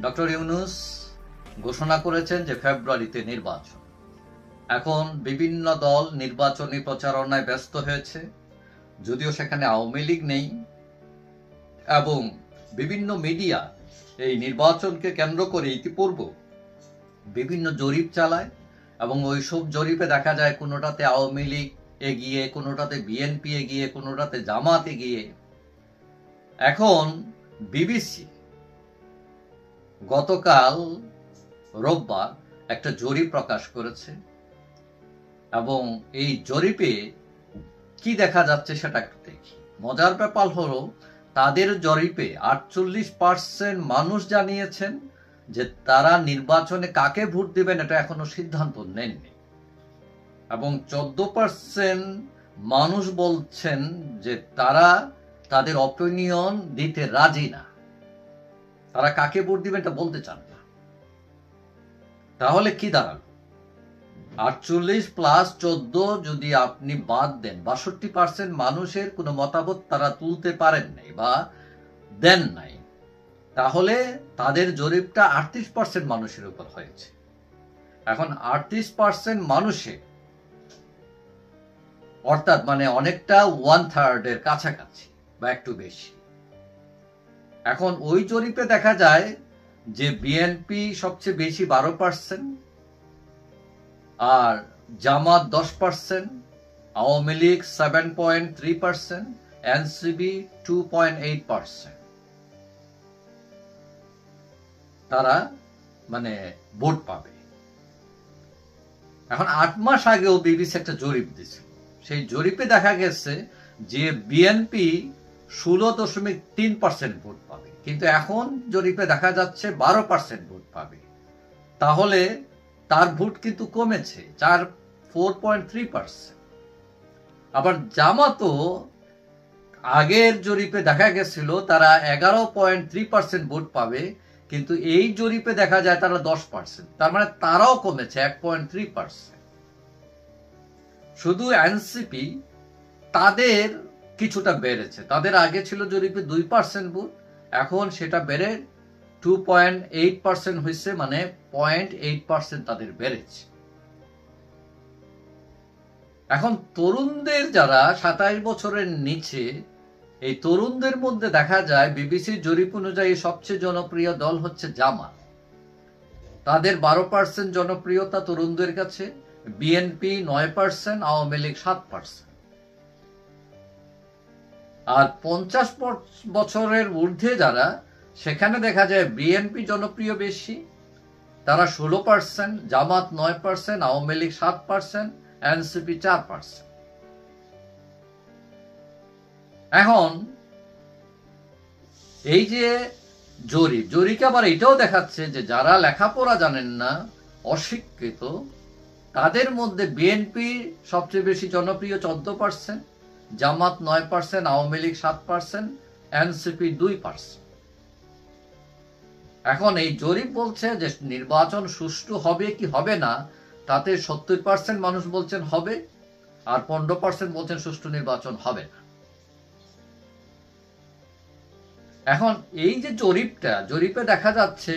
Doctor Yunus ঘোষণা করেছেন যে ফেব্রুয়ারিতে নির্বাচন। এখন বিভিন্ন দল নির্বাচনী প্রচারণায় ব্যস্ত হয়েছে, যদিও সেখানে আওয়ামী লীগ নেই, এবং বিভিন্ন মিডিয়া এই নির্বাচনকে কেন্দ্র করে ইতিপূর্বে বিভিন্ন জরিপ চালায় এবং ওইসব জরিপে দেখা যায় কোনোটাতে আওয়ামী লীগ এগিয়ে, কোনোটাতে বিএনপি এগিয়ে, কোনোটাতে জামাত এগিয়ে। এখন বিবিসি গতকাল রোববার একটা জরিপ প্রকাশ করেছে এবং এই জরিপে কি দেখা যাচ্ছে সেটা একটু দেখি। মজার ব্যাপার হলো তাদের জরিপে 48% মানুষ জানিয়েছেন যে তারা নির্বাচনে কাকে ভোট দিবেন এটা এখনো সিদ্ধান্ত নেননি, এবং 14% মানুষ বলছেন যে তারা তাদের অপিনিয়ন দিতে রাজি না, তারা কাকে ভোট দিবেন এটা বলতে চান না। তাহলে কি দাঁড়ালো? 48 প্লাস 14 যদি আপনি বাদ দেন, 62% মানুষের কোনো মতামত তারা তুলতে পারেন নাই বা দেন নাই, তাহলে তাদের জরিপটা 38% মানুষের উপর হয়েছে। এখন 38% মানুষে, অর্থাৎ মানে অনেকটা 1/3 এর কাছাকাছি বা একটু বেশি। এখন ওই জরিপে দেখা যায় যে বিএনপি সবচেয়ে বেশি 12%, আর জামাত 10%, আওয়ামী লীগ 7.3%, এনসিপি 2.8%। তারা মানে ভোট পাবে। এখন 8 মাস আগেও বিবিসি একটা জরিপ দিয়েছিল, সেই জরিপে দেখা গেছে যে বিএনপি 16.3% ভোট পাবে, কিন্তু এখন জরিপে দেখা যাচ্ছে 12% ভোট পাবে। তাহলে তার ভোট কিন্তু কমেছে 4.3%। আবার জামাতও আগের জরিপে দেখা গেছিল তারা 11.3% ভোট পাবে, কিন্তু এই জরিপে দেখা যায় তারা 10%, তার মানে তারাও কমেছে 1.3%। শুধু এনসিপি তাদের কিছুটা বেড়েছে, তাদের আগে ছিল জরিপে 2% ভোট, এখন সেটা বেড়ে 2.8% হয়েছে, মানে 0.8% তাদের বেড়েছে। এখন তরুণদের যারা 27 বছরের নিচে, এই তরুণদের মধ্যে দেখা যায় বিবিসির জরিপ অনুযায়ী সবচেয়ে জনপ্রিয় দল হচ্ছে জামাত। তাদের 12% জনপ্রিয়তা তরুণদের কাছে, বিএনপি 9%, আওয়ামী লীগ 7%। আর 50 বছরের ঊর্ধ্বে যারা, সেখানে দেখা যায় বিএনপি জনপ্রিয় বেশি, তারা 16%, জামাত 9%, আওয়ামী লীগ 7%, এনসিপি 4%। এখন এই যে জরিপ আবার এটাও দেখাচ্ছে যে যারা লেখাপড়া জানেন না, অশিক্ষিত, তাদের মধ্যে বিএনপি সবচেয়ে বেশি জনপ্রিয় 14%, জামাত 9%, আওয়ামী লীগ 7%, এনসিপি 2%। এখন এই জরিপ বলছে যে নির্বাচন সুষ্ঠু হবে কি হবে না, তাতে 70% মানুষ বলছেন হবে, আর 15% বলছেন সুষ্ঠু নির্বাচন হবে না। এখন এই যে জরিপে দেখা যাচ্ছে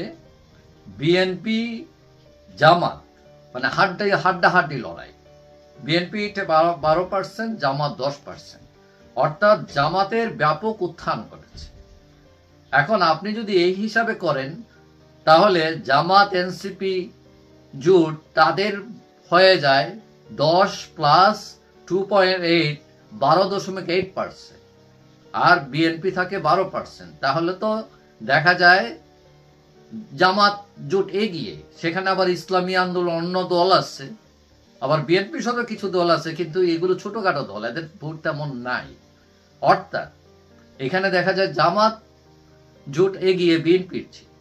বিএনপি জামাত মানে হাড্ডাহাড্ডি লড়াই, বিএনপি 12%, জামাত 10%, অর্থাৎ জামাতের ব্যাপক উত্থান ঘটেছে। এখন আপনি যদি এই হিসাবে করেন, তাহলে জামাত এনসিপি জোট তাদের হয়ে যায় 10 প্লাস 2.8, 12.8%, আর বিএনপি থাকে 12%। তাহলে তো দেখা যায় জামাত জোট এগিয়ে। সেখানে আবার ইসলামী আন্দোলন, অন্য দল আছে, আবার বিএনপি সহ কিছু দল আছে, কিন্তু এগুলো ছোটখাটো দল, এদের ভোট তেমন নাই। অর্থাৎ এখানে দেখা যায় জামাত জোট এগিয়ে বিএনপির চেয়ে,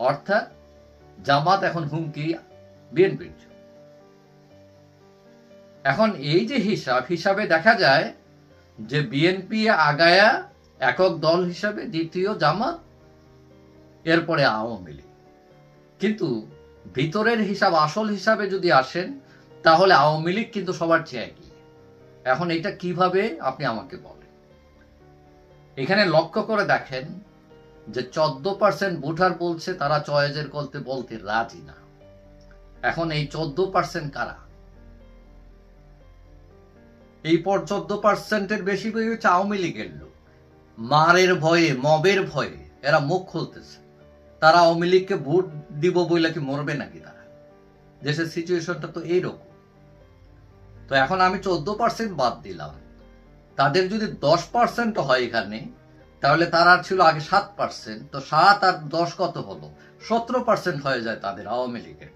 অর্থাৎ জামাত এখন হুমকি বিএনপির। এখন এই যে হিসাবে দেখা যায় যে বিএনপি আগায়া একক দল হিসাবে, দ্বিতীয় জামাত, এরপরে আওয়ামী লীগ। কিন্তু ভিতরের হিসাব, আসল হিসাবে যদি আসেন, তাহলে আওয়ামী লীগ কিন্তু সবার চেয়ে এগিয়ে। এখন এটা কিভাবে আপনি আমাকে বলেন। এখানে লক্ষ্য করে দেখেন যে 14% ভোটার বলছে তারা চয়েজের বলতে রাজি না। এখন এই 14% কারা? এই 14%-এর বেশি হচ্ছে আওয়ামী লীগের লোক। মারের ভয়ে, মবের ভয়ে এরা মুখ খুলতেছে। তারা আওয়ামী লীগকে ভোট দিব বইলে কি মরবে নাকি তারা? দেশের সিচুয়েশনটা তো এইরকম। তো এখন আমি 14% বাদ দিলাম, তাদের যদি 10% হয় এখানে, তাহলে তারা ছিল আগে 7%, তো 7 আর 10 কত হলো? 17% হয়ে যায় তাদের আওয়ামী লীগের।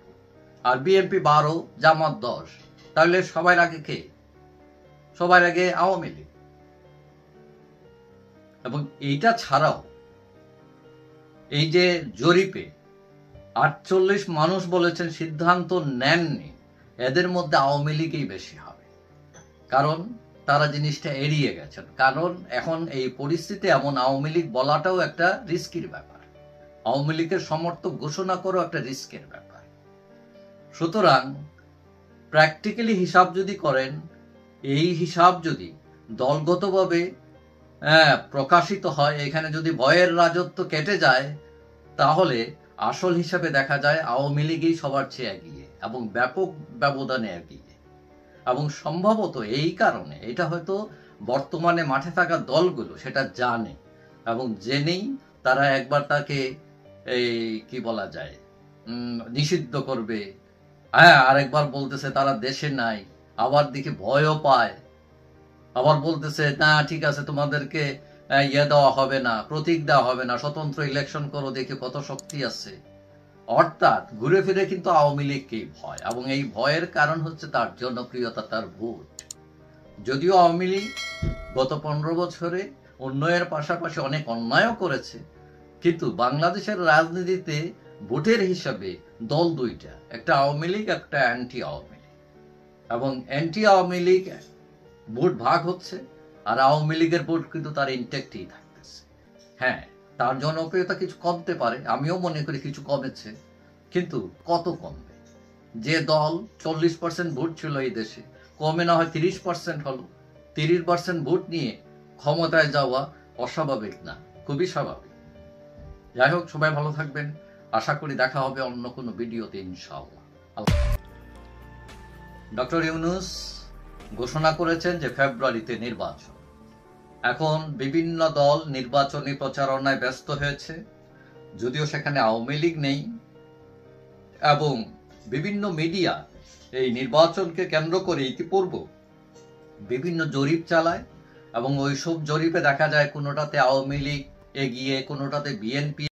আর বিএনপি 12, জামাত 10, তাহলে সবার আগে কে? সবার আগে আওয়ামী লীগ। এবং এইটা ছাড়াও এই যে জরিপে 48 মানুষ বলেছেন সিদ্ধান্ত নেননি, এদের মধ্যে আওয়ামী লীগই বেশি হবে। কারণ তারা জিনিসটা এড়িয়ে গেছেন। কারণ এখন এই পরিস্থিতি এমন, আওয়ামী লীগ বলাটাও একটা রিস্কের ব্যাপার, আওয়ামী লীগের সমর্থক ঘোষণা করো একটা রিস্কের ব্যাপার। সুতরাং প্র্যাকটিক্যালি হিসাব যদি করেন, এই হিসাব যদি দলগতভাবে প্রকাশিত হয়, এখানে যদি ভয়ের রাজত্ব কেটে যায়, তাহলে আসল হিসাবে দেখা যায় আওয়ামী লীগই সবার চেয়ে এগিয়ে এবং ব্যাপক ব্যবধানে এগিয়ে। এবং সম্ভবত এই কারণে এটা হয়তো বর্তমানে মাঠে থাকা দলগুলো সেটা জানে, এবং জেনেই তারা একবার তাকে এই কি বলা যায় নিষিদ্ধ করবে, আরেকবার বলতেছে তারা দেশে নাই, আবার দেখে ভয়ও পায়, আবার বলতেছে না ঠিক আছে তোমাদেরকে দেওয়া হবে না, প্রতীক দেওয়া হবে না, স্বতন্ত্র ইলেকশন করো, দেখে কত শক্তি আছে। অর্থাৎ ঘুরে ফিরে কিন্তু আওয়ামী লীগকেই ভয়, এবং এই ভয়ের কারণ হচ্ছে তার জনপ্রিয়তা, তার ভোট। যদিও আওয়ামী লীগ গত 15 বছরে উন্নয়নের পাশাপাশি অনেক অন্যায়ও করেছে, কিন্তু বাংলাদেশের রাজনীতিতে ভোটের হিসাবে দল দুইটা, একটা আওয়ামী লীগ, একটা অ্যান্টি আওয়ামী লীগ। এবং অ্যান্টি আওয়ামী লীগ ভোট ভাগ হচ্ছে, আর আওয়ামী লীগের ভোট কিন্তু তার ইনটেক্টই থাকতেছে। হ্যাঁ, তার জনপ্রিয়তা কিছু কমতে পারে, আমিও মনে করি কিছু কমেছে, কিন্তু কত কমবে? যে দল 40% ভোট ছিল এই দেশে, কমে না হয় 30% হলো। 30% ভোট নিয়ে ক্ষমতায় যাওয়া অস্বাভাবিক না, খুবই স্বাভাবিক। যাই হোক, সবাই ভালো থাকবেন, আশা করি দেখা হবে অন্য কোনো ভিডিওতে ইনশাআল্লাহ। ডক্টর ইউনূস ঘোষণা করেছেন যে ফেব্রুয়ারিতে নির্বাচন। এখন বিভিন্ন দল নির্বাচনী প্রচারণায় ব্যস্ত হয়েছে, যদিও সেখানে আওয়ামী লীগ নেই, এবং বিভিন্ন মিডিয়া এই নির্বাচনকে কেন্দ্র করে ইতিপূর্বে বিভিন্ন জরিপ চালায়, এবং ওইসব জরিপে দেখা যায় কোনোটাতে আওয়ামী লীগ এগিয়ে, কোনোটাতে বিএনপি